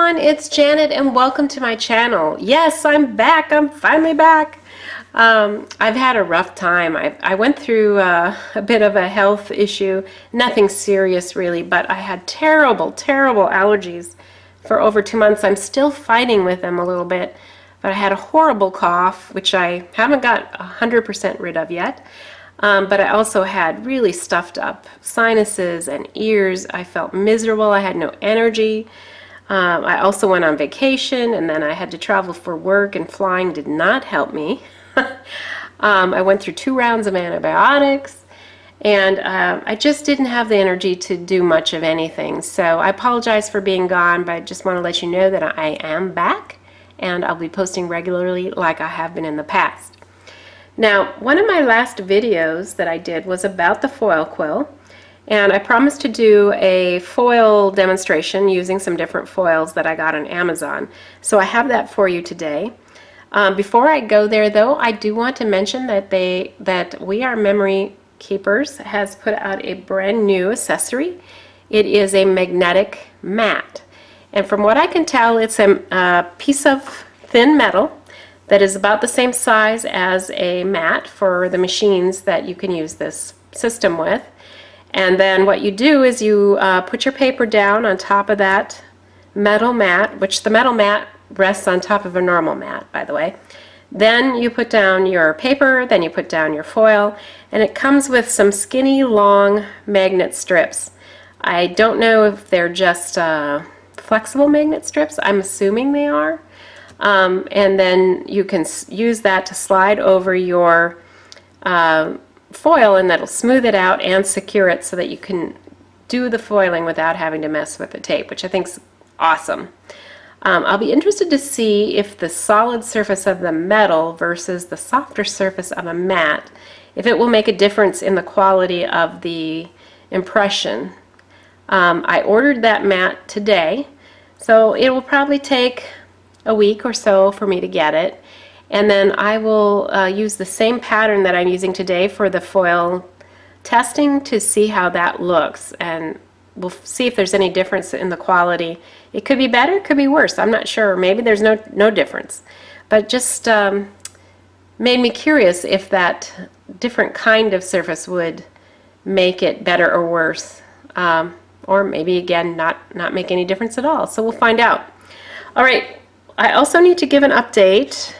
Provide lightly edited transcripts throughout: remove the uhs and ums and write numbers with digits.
everyone, it's Janet and welcome to my channel. Yes, I'm back. I'm finally back. I've had a rough time. I went through a bit of a health issue. Nothing serious really, but I had terrible allergies for over 2 months. I'm still fighting with them a little bit, but I had a horrible cough, which I haven't got 100% rid of yet. But I also had really stuffed up sinuses and ears. I felt miserable. I had no energy. I also went on vacation, and then I had to travel for work, and flying did not help me. I went through 2 rounds of antibiotics, and I just didn't have the energy to do much of anything. So I apologize for being gone, but I just want to let you know that I am back, and I'll be posting regularly like I have been in the past. Now, one of my last videos that I did was about the foil quill, and I promised to do a foil demonstration using some different foils that I got on Amazon. So I have that for you today. Before I go there though, I do want to mention that We Are Memory Keepers has put out a brand new accessory. It is a magnetic mat, and from what I can tell, it's a piece of thin metal that is about the same size as a mat for the machines that you can use this system with. And then what you do is you put your paper down on top of that metal mat, which the metal mat rests on top of a normal mat, by the way. Then you put down your paper, then you put down your foil, and it comes with some skinny, long magnet strips. I don't know if they're just flexible magnet strips. I'm assuming they are. And then you can use that to slide over your foil, and that'll smooth it out and secure it so that you can do the foiling without having to mess with the tape, which I think is awesome. I'll be interested to see if the solid surface of the metal versus the softer surface of a mat, if it will make a difference in the quality of the impression. I ordered that mat today, so it will probably take a week or so for me to get it, and then I will use the same pattern that I'm using today for the foil testing to see how that looks, and we'll see if there's any difference in the quality. It could be better, it could be worse, I'm not sure. Maybe there's no difference, but just made me curious if that different kind of surface would make it better or worse, or maybe again not make any difference at all. So we'll find out. All right. I also need to give an update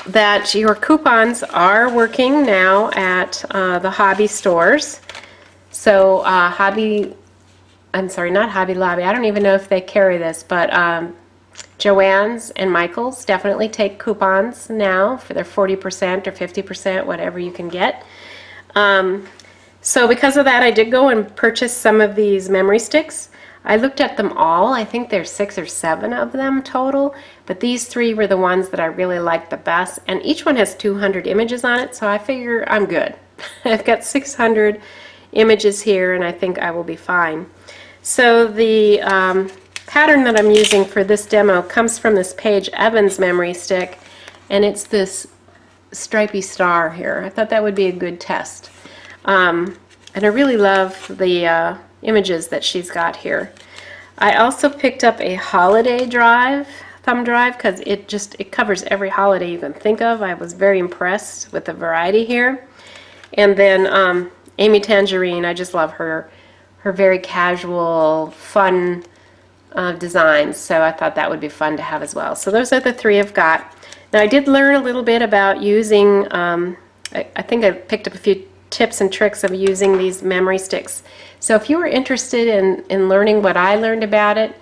that your coupons are working now at the hobby stores. So I'm sorry, not Hobby Lobby. I don't even know if they carry this, but Joann's and Michael's definitely take coupons now for their 40% or 50%, whatever you can get. So because of that, I did go and purchase some of these memory sticks. I looked at them all. I think there's 6 or 7 of them total, but these 3 were the ones that I really liked the best, and each one has 200 images on it, so I figure I'm good. I've got 600 images here, and I think I will be fine. So the pattern that I'm using for this demo comes from this Paige Evans memory stick, and it's this stripy star here. I thought that would be a good test. And I really love the images that she's got here. I also picked up a holiday thumb drive, because it covers every holiday you can think of. I was very impressed with the variety here. And then Amy Tangerine, I just love her very casual, fun designs, so I thought that would be fun to have as well. So those are the 3 I've got. Now I did learn a little bit about using, I think I picked up a few tips and tricks of using these memory sticks. So if you are interested in learning what I learned about it,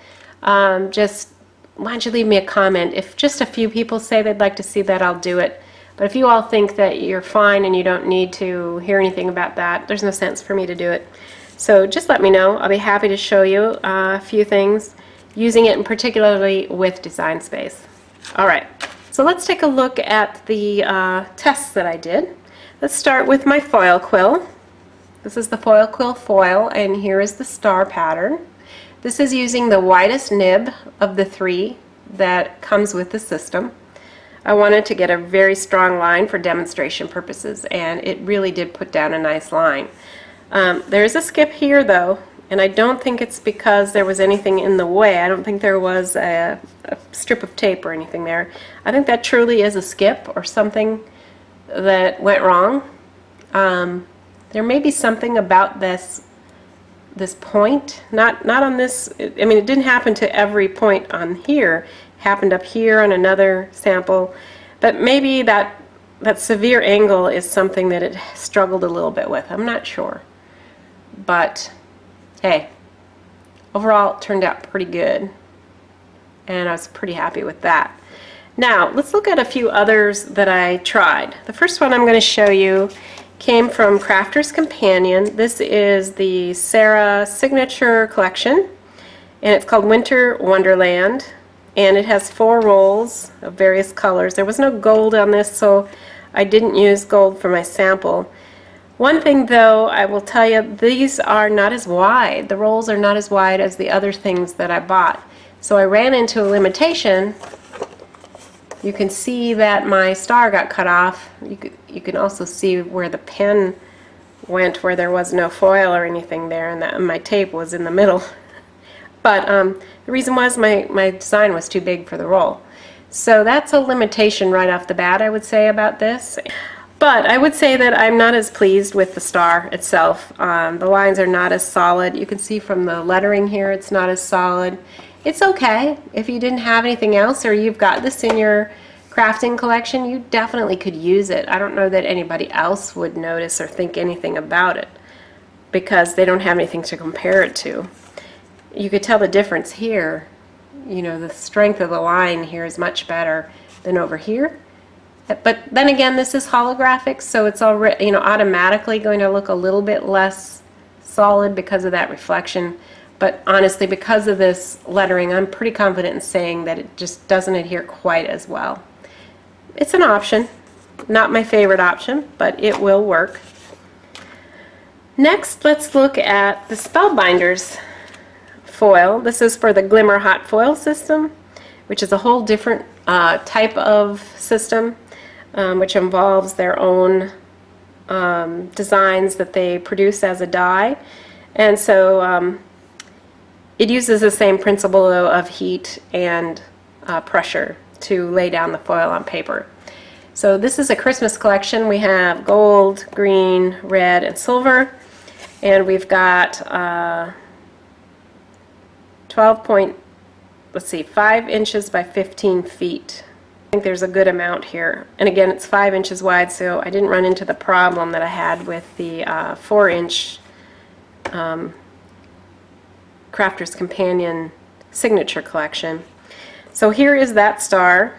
just why don't you leave me a comment. If just a few people say they'd like to see that, I'll do it. But if you all think that you're fine and you don't need to hear anything about that, there's no sense for me to do it. So just let me know. I'll be happy to show you a few things, using it in particularly with Design Space. All right, so let's take a look at the tests that I did. Let's start with my foil quill. This is the foil quill foil, and here is the star pattern. This is using the widest nib of the 3 that comes with the system. I wanted to get a very strong line for demonstration purposes, and it really did put down a nice line. There is a skip here though, And I don't think it's because there was anything in the way. I don't think there was a strip of tape or anything there. I think that truly is a skip or something that went wrong. There may be something about this point, not on this. I mean, it didn't happen to every point on here. It happened up here on another sample, but maybe that severe angle is something that it struggled a little bit with. I'm not sure, but hey, overall it turned out pretty good, and I was pretty happy with that. Now let's look at a few others that I tried. The first one I'm going to show you came from Crafter's Companion. This is the Sarah Signature Collection, and it's called Winter Wonderland, and it has 4 rolls of various colors. There was no gold on this, so I didn't use gold for my sample. One thing though, I will tell you, these are not as wide. The rolls are not as wide as the other things that I bought. So I ran into a limitation. You can see that my star got cut off. You can also see where the pen went, where there was no foil or anything there, and that my tape was in the middle. But the reason was my design was too big for the roll. So that's a limitation right off the bat, I would say, about this. But I would say that I'm not as pleased with the star itself. The lines are not as solid. You can see from the lettering here, it's not as solid. It's okay. If you didn't have anything else, or you've got this in your crafting collection, you definitely could use it. I don't know that anybody else would notice or think anything about it, because they don't have anything to compare it to. You could tell the difference here. You know, the strength of the line here is much better than over here. But then again, this is holographic, so it's already, you know, automatically going to look a little bit less solid because of that reflection. But honestly, because of this lettering, I'm pretty confident in saying that it just doesn't adhere quite as well. It's an option. Not my favorite option, but it will work. Next, let's look at the Spellbinders foil. This is for the Glimmer Hot Foil system, which is a whole different type of system, which involves their own designs that they produce as a die. And so it uses the same principle though of heat and pressure to lay down the foil on paper. So this is a Christmas collection. We have gold, green, red, and silver, and we've got 5 inches by 15 feet. I think there's a good amount here. And again, it's 5 inches wide, so I didn't run into the problem that I had with the 4-inch Crafter's Companion Signature Collection. So here is that star.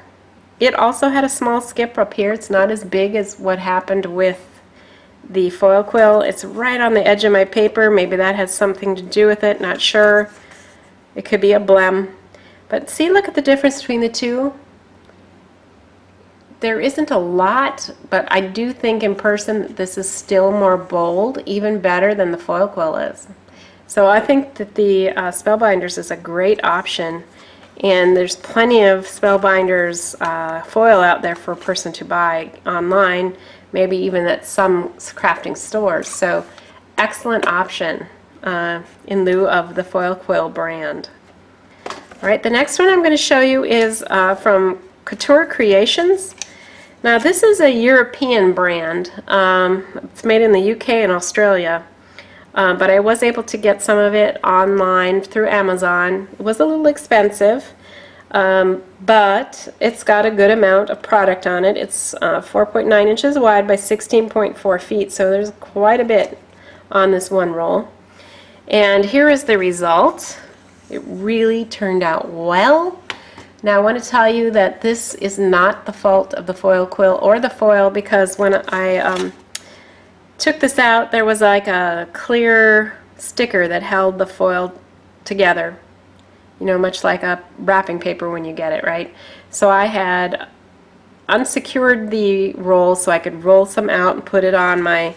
It also had a small skip up here. It's not as big as what happened with the foil quill. It's right on the edge of my paper. Maybe that has something to do with it, not sure. It could be a blem. But see, look at the difference between the two. There isn't a lot, but I do think in person that this is still more bold, even better than the foil quill is. So I think that the Spellbinders is a great option, and there's plenty of Spellbinders foil out there for a person to buy online, maybe even at some crafting stores. So excellent option in lieu of the foil quill brand. All right, the next one I'm going to show you is from Couture Creations. Now this is a European brand. It's made in the UK and Australia, but I was able to get some of it online through Amazon. It was a little expensive, but it's got a good amount of product on it. It's 4.9 inches wide by 16.4 feet, so there's quite a bit on this one roll. And here is the result. It really turned out well. Now I want to tell you that this is not the fault of the foil quill or the foil, because when I took this out, there was like a clear sticker that held the foil together. You know, much like a wrapping paper when you get it, right? So I had unsecured the roll so I could roll some out and put it on my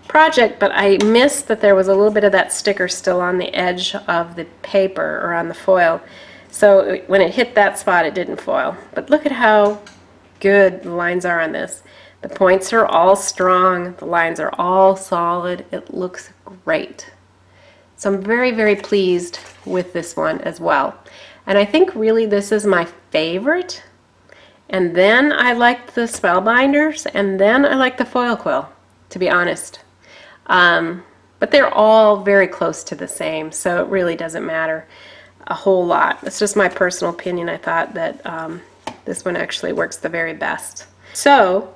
project, but I missed that there was a little bit of that sticker still on the edge of the paper or on the foil. So when it hit that spot, it didn't foil. But look at how good the lines are on this. The points are all strong, the lines are all solid. It looks great. So I'm very, very pleased with this one as well. And I think really this is my favorite. And then I like the Spellbinders, and then I like the foil quill, to be honest. But they're all very close to the same, so it really doesn't matter a whole lot. It's just my personal opinion. I thought that this one actually works the very best. So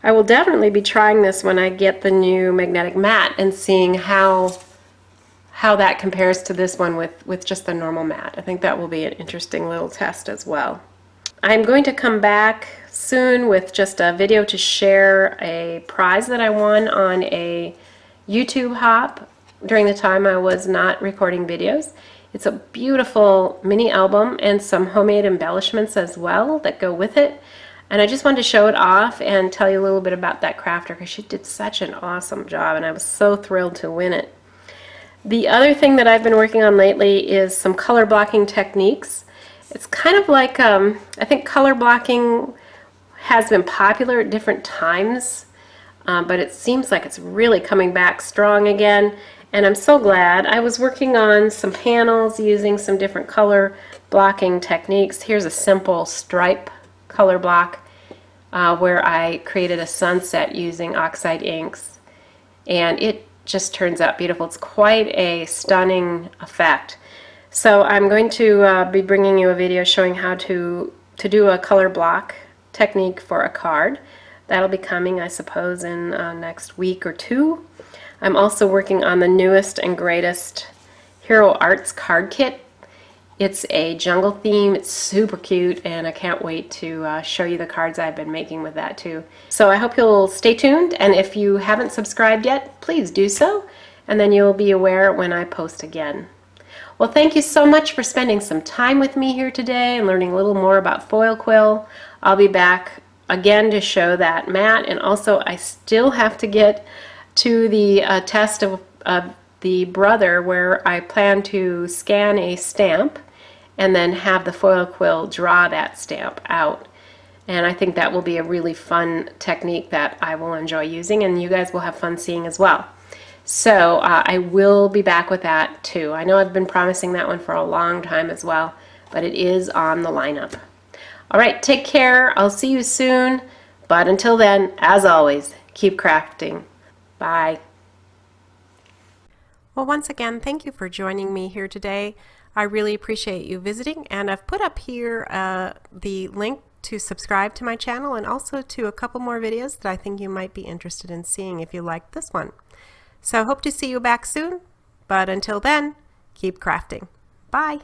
I will definitely be trying this when I get the new magnetic mat and seeing how that compares to this one with just the normal mat. I think that will be an interesting little test as well. I'm going to come back soon with just a video to share a prize that I won on a YouTube hop during the time I was not recording videos. It's a beautiful mini album and some homemade embellishments as well that go with it. And I just wanted to show it off and tell you a little bit about that crafter because she did such an awesome job and I was so thrilled to win it. The other thing that I've been working on lately is some color blocking techniques. It's kind of like, I think color blocking has been popular at different times, but it seems like it's really coming back strong again. And I'm so glad. I was working on some panels using some different color blocking techniques. Here's a simple stripe color block where I created a sunset using oxide inks. And it just turns out beautiful. It's quite a stunning effect. So I'm going to be bringing you a video showing how to do a color block technique for a card. That'll be coming, I suppose, in next week or two. I'm also working on the newest and greatest Hero Arts card kit. It's a jungle theme. It's super cute, and I can't wait to show you the cards I've been making with that too. So I hope you'll stay tuned, and if you haven't subscribed yet, please do so, and then you'll be aware when I post again. Well, thank you so much for spending some time with me here today and learning a little more about foil quill. I'll be back again to show that mat, and also I still have to get to the test of the brother where I plan to scan a stamp and then have the foil quill draw that stamp out. And I think that will be a really fun technique that I will enjoy using and you guys will have fun seeing as well. So I will be back with that too. I know I've been promising that one for a long time as well, but it is on the lineup. All right, take care. I'll see you soon. But until then, as always, keep crafting. Bye. Well, once again, thank you for joining me here today. I really appreciate you visiting, and I've put up here the link to subscribe to my channel and also to a couple more videos that I think you might be interested in seeing if you like this one. So I hope to see you back soon, but until then, keep crafting. Bye.